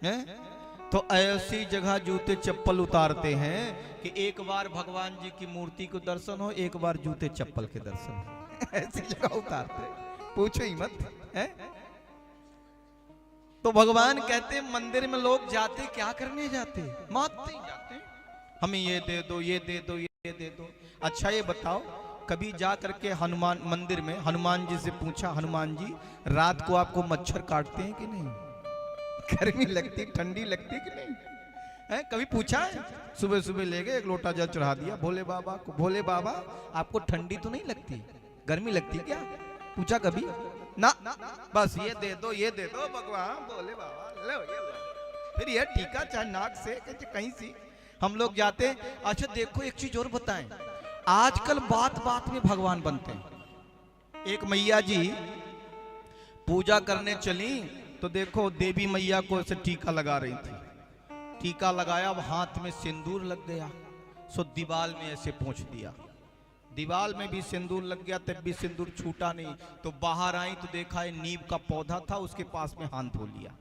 हैं? तो ऐसी जगह जूते चप्पल उतारते हैं कि एक बार भगवान जी की मूर्ति को दर्शन हो, एक बार जूते चप्पल के दर्शन हो। ऐसी जगह उतारते, पूछो ही मत है? तो भगवान कहते मंदिर में लोग जाते क्या करने जाते? मानते जाते, हमें ये दे दो, ये दे दो, ये दे दो। अच्छा ये बताओ, कभी जा करके हनुमान मंदिर में हनुमान जी से पूछा, हनुमान जी रात को आपको मच्छर काटते हैं कि नहीं? गर्मी लगती, ठंडी लगती कि नहीं है? कभी पूछा है? सुबह सुबह ले गए, एक लोटा जल चढ़ा दिया भोले बाबा को, भोले बाबा आपको ठंडी तो नहीं लगती, गर्मी लगती क्या? पूछा कभी? ना, बस ये दे दो, ये दे दो भगवान भोले बाबा, लो ये लो। फिर ये टीका चाहे नाक से कहीं सी हम लोग जाते। अच्छा देखो एक चीज और बताएं, आजकल बात बात में भगवान बनते हैं। एक मैया जी पूजा करने चली तो देखो देवी मैया को ऐसे टीका लगा रही थी, टीका लगाया, अब हाथ में सिंदूर लग गया, सो दीवाल में ऐसे पहुंच दिया, दीवाल में भी सिंदूर लग गया, तब भी सिंदूर छूटा नहीं। तो बाहर आई तो देखा है नीम का पौधा था, उसके पास में हाथ धो लिया,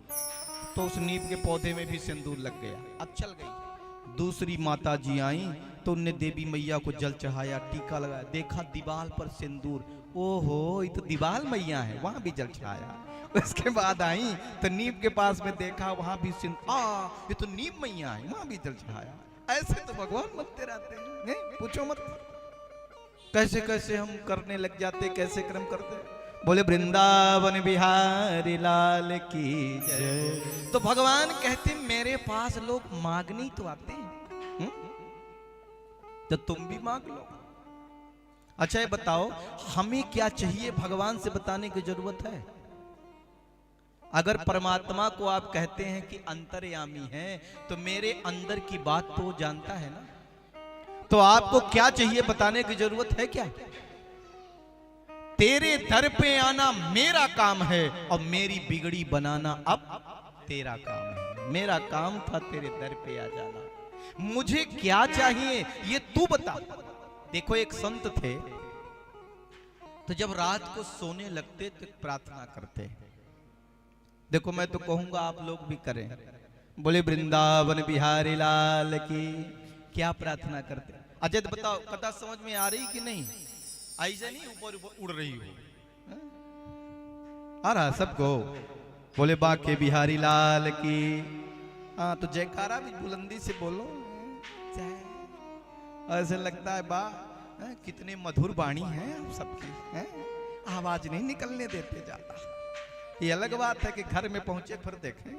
तो उस नीम के पौधे में भी सिंदूर लग गया, अब चल गई। दूसरी माता जी आई तो उनने देवी मैया को जल चढ़ाया, टीका लगाया, देखा दीवाल पर सिंदूर, ओहो ये तो दीवाल मैया है, वहां भी जल चढ़ाया। उसके बाद आई तो नीम के पास में देखा, वहां भी ये तो नीम मैया है, वहां भी जल चढ़ाया। ऐसे तो भगवान बनते रहते हैं, पूछो मत कैसे कैसे हम करने लग जाते, कैसे कर्म करते। बोले वृंदावन बिहारी लाल की जय। तो भगवान कहते मेरे पास लोग मांगने तो आते हैं, तो तुम भी मांग लो। अच्छा ये बताओ हमें क्या चाहिए, भगवान से बताने की जरूरत है? अगर परमात्मा को आप कहते हैं कि अंतर्यामी है, तो मेरे अंदर की बात तो वो जानता है ना, तो आपको क्या चाहिए बताने की जरूरत है क्या? तेरे दर पे आना मेरा काम है और मेरी बिगड़ी बनाना अब तेरा काम है। मेरा काम था तेरे दर पे आ जाना, मुझे क्या चाहिए ये तू बता। देखो एक संत थे, तो जब रात को सोने लगते तो प्रार्थना करते। देखो मैं तो कहूंगा आप लोग भी करें, बोले वृंदावन बिहारी लाल की। क्या प्रार्थना करते? अजय बताओ कथा समझ में आ रही कि नहीं? ऐसे नहीं ऊपर ऊपर उड़ रही हो, आ रहा सबको? बोले बाके बिहारी लाल की। हाँ तो जयकारा भी बुलंदी से बोलो, ऐसे लगता है बा कितने मधुर वाणी है आप सबकी, आवाज नहीं निकलने देते ज्यादा। ये अलग बात है कि घर में पहुंचे फिर देखें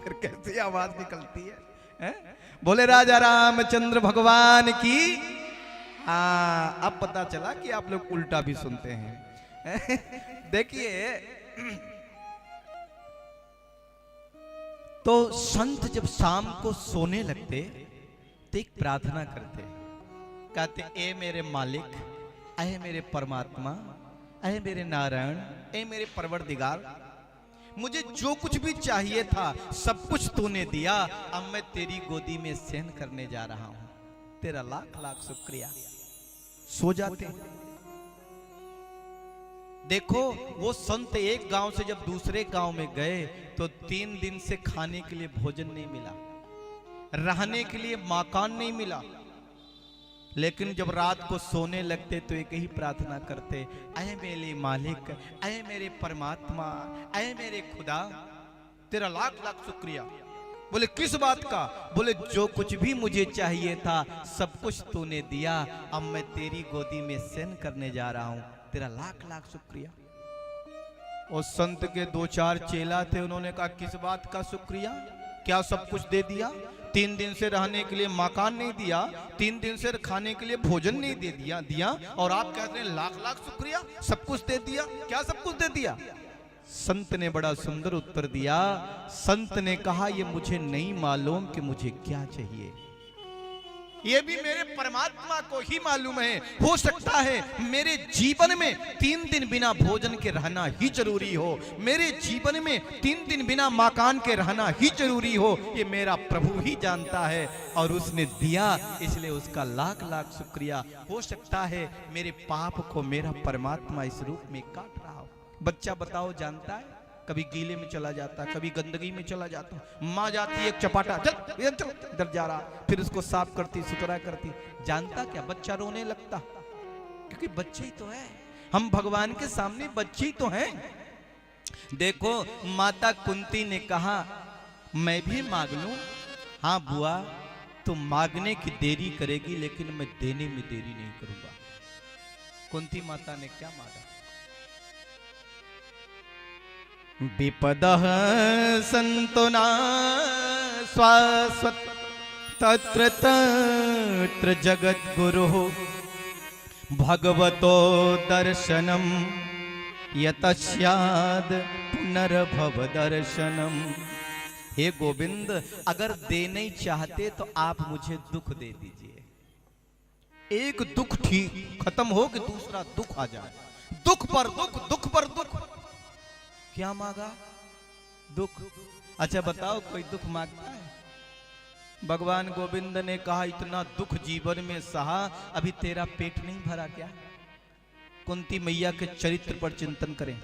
फिर कैसी आवाज निकलती है? बोले राजा रामचंद्र भगवान की। अब पता चला कि आप लोग उल्टा भी सुनते हैं। देखिए तो संत जब शाम को सोने लगते तो एक प्रार्थना करते, कहते ए मेरे मालिक, ऐ मेरे परमात्मा, ऐ मेरे नारायण, ऐ मेरे परवरदिगार, मुझे जो कुछ भी चाहिए था सब कुछ तूने दिया, अब मैं तेरी गोदी में शयन करने जा रहा हूं, तेरा लाख लाख शुक्रिया। सो जाते। देखो वो संत एक गांव से जब दूसरे गांव में गए तो 3 दिन से खाने के लिए भोजन नहीं मिला, रहने के लिए मकान नहीं मिला, लेकिन जब रात को सोने लगते तो एक ही प्रार्थना करते, ऐ मेरे मालिक, ऐ मेरे परमात्मा, ऐ मेरे खुदा, तेरा लाख लाख शुक्रिया। बोले किस बात का? बोले जो कुछ भी मुझे चाहिए था सब कुछ तूने दिया, अब मैं तेरी गोदी में शयन करने जा रहा हूं, तेरा लाख लाख शुक्रिया। और संत के 2-4 चेला थे, उन्होंने कहा किस बात का शुक्रिया, क्या सब कुछ दे दिया? 3 दिन से रहने के लिए मकान नहीं दिया, 3 दिन से खाने के लिए भोजन नहीं दे दिया, और आप कहते हैं लाख लाख शुक्रिया, सब कुछ दे दिया। क्या सब कुछ दे दिया? संत ने बड़ा सुंदर उत्तर दिया। संत ने कहा ये मुझे नहीं मालूम कि मुझे क्या चाहिए, ये भी मेरे परमात्मा को ही मालूम है। हो सकता है मेरे जीवन में 3 दिन बिना भोजन के रहना ही जरूरी हो, मेरे जीवन में 3 दिन बिना मकान के रहना ही जरूरी हो, ये मेरा प्रभु ही जानता है और उसने दिया, इसलिए उसका लाख लाख शुक्रिया। हो सकता है मेरे पाप को मेरा परमात्मा इस रूप में काट रहा हो। बच्चा बताओ जानता है? कभी गीले में चला जाता, कभी गंदगी में चला जाता। माँ जाती एक चपाटा, चल इधर चल, इधर जा रहा, फिर उसको साफ करती, सुथरा करती। जानता क्या, बच्चा रोने लगता, क्योंकि बच्चे ही तो है, हम भगवान के सामने बच्चे ही तो हैं। देखो माता कुंती ने कहा मैं भी मांग लूं। हाँ बुआ, तो मांगने की देरी करेगी, लेकिन मैं देने में देरी नहीं करूंगा। कुंती माता ने क्या मांगा? विपदः सन्तु न शाश्वत तत्र तत्र जगद्गुरुः भगवतो दर्शनम यतस्याद् पुनर्भव दर्शनम। हे गोविंद, अगर देने ही चाहते तो आप मुझे दुख दे दीजिए। एक दुख ठीक खत्म हो कि दूसरा दुख आ जाए, दुख पर दुख, दुख पर दुख। क्या मांगा? दुख। अच्छा बताओ, कोई दुख मांगता है? भगवान गोविंद ने कहा इतना दुख जीवन में सहा, अभी तेरा पेट नहीं भरा क्या? कुंती मैया के चरित्र पर चिंतन करें।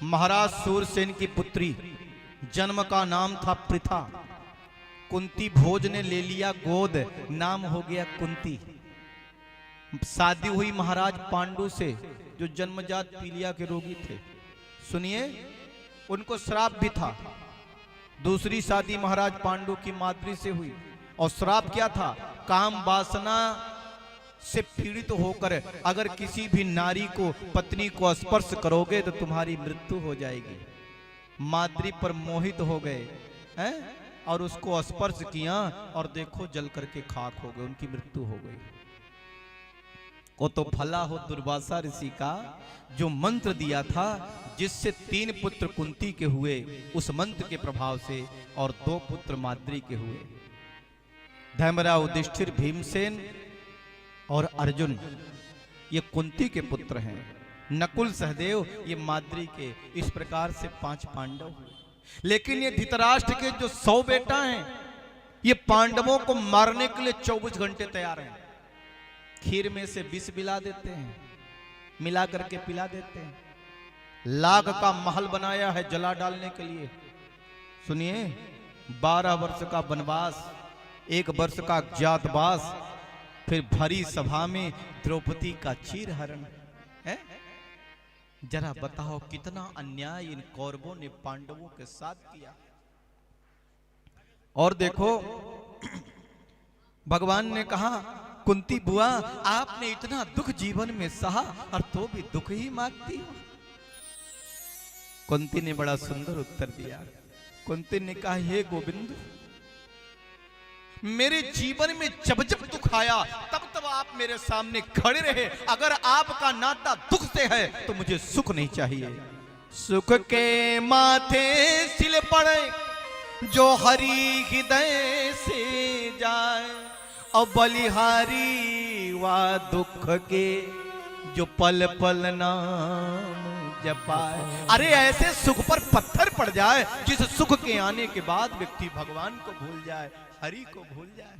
महाराज सूरसेन की पुत्री, जन्म का नाम था पृथा। कुंती भोज ने ले लिया गोद, नाम हो गया कुंती। शादी हुई महाराज पांडु से, जो जन्मजात पीलिया के रोगी थे। सुनिए, उनको श्राप भी था। दूसरी शादी महाराज पांडु की माद्री से हुई, और श्राप क्या था? काम वासना से पीड़ित होकर अगर किसी भी नारी को, पत्नी को स्पर्श करोगे तो तुम्हारी मृत्यु हो जाएगी। माद्री पर मोहित हो गए हैं और उसको स्पर्श किया, और देखो जल करके खाक हो गए, उनकी मृत्यु हो गई। वो तो भला हो दुर्वासा ऋषि का, जो मंत्र दिया था, जिससे 3 पुत्र कुंती के हुए, उस मंत्र के प्रभाव से, और 2 पुत्र माद्री के हुए। धर्मराव युधिष्ठिर, भीमसेन और अर्जुन ये कुंती के पुत्र हैं। नकुल सहदेव ये माद्री के। इस प्रकार से 5 पांडव हुए। लेकिन ये धृतराष्ट्र के जो 100 बेटा हैं, ये पांडवों को मारने के लिए 24 घंटे तैयार हैं। खीर में से विष मिला देते हैं, मिला करके पिला देते हैं। लाग का महल बनाया है जला डालने के लिए। सुनिए, 12 वर्ष का वनवास, 1 वर्ष का अज्ञातवास, फिर भरी सभा में द्रौपदी का चीरहरण है। जरा बताओ कितना अन्याय इन कौरवों ने पांडवों के साथ किया। और देखो भगवान ने कहा, कुंती बुआ, आपने इतना दुख जीवन में सहा और तो भी दुख ही मांगती हो। कुंती ने बड़ा सुंदर उत्तर दिया। कुंती ने कहा, हे गोविंद, मेरे जीवन में जब जब दुख आया तब तब आप मेरे सामने खड़े रहे। अगर आपका नाता दुख से है तो मुझे सुख नहीं चाहिए। सुख के माथे सिल पड़े जो हरि हृदय से जाए, और बलिहारी वा दुख के जो पल पल नाम जपाए। अरे ऐसे सुख पर पत्थर पड़ जाए जिस सुख के आने के बाद व्यक्ति भगवान को भूल जाए, हरि को भूल जाए।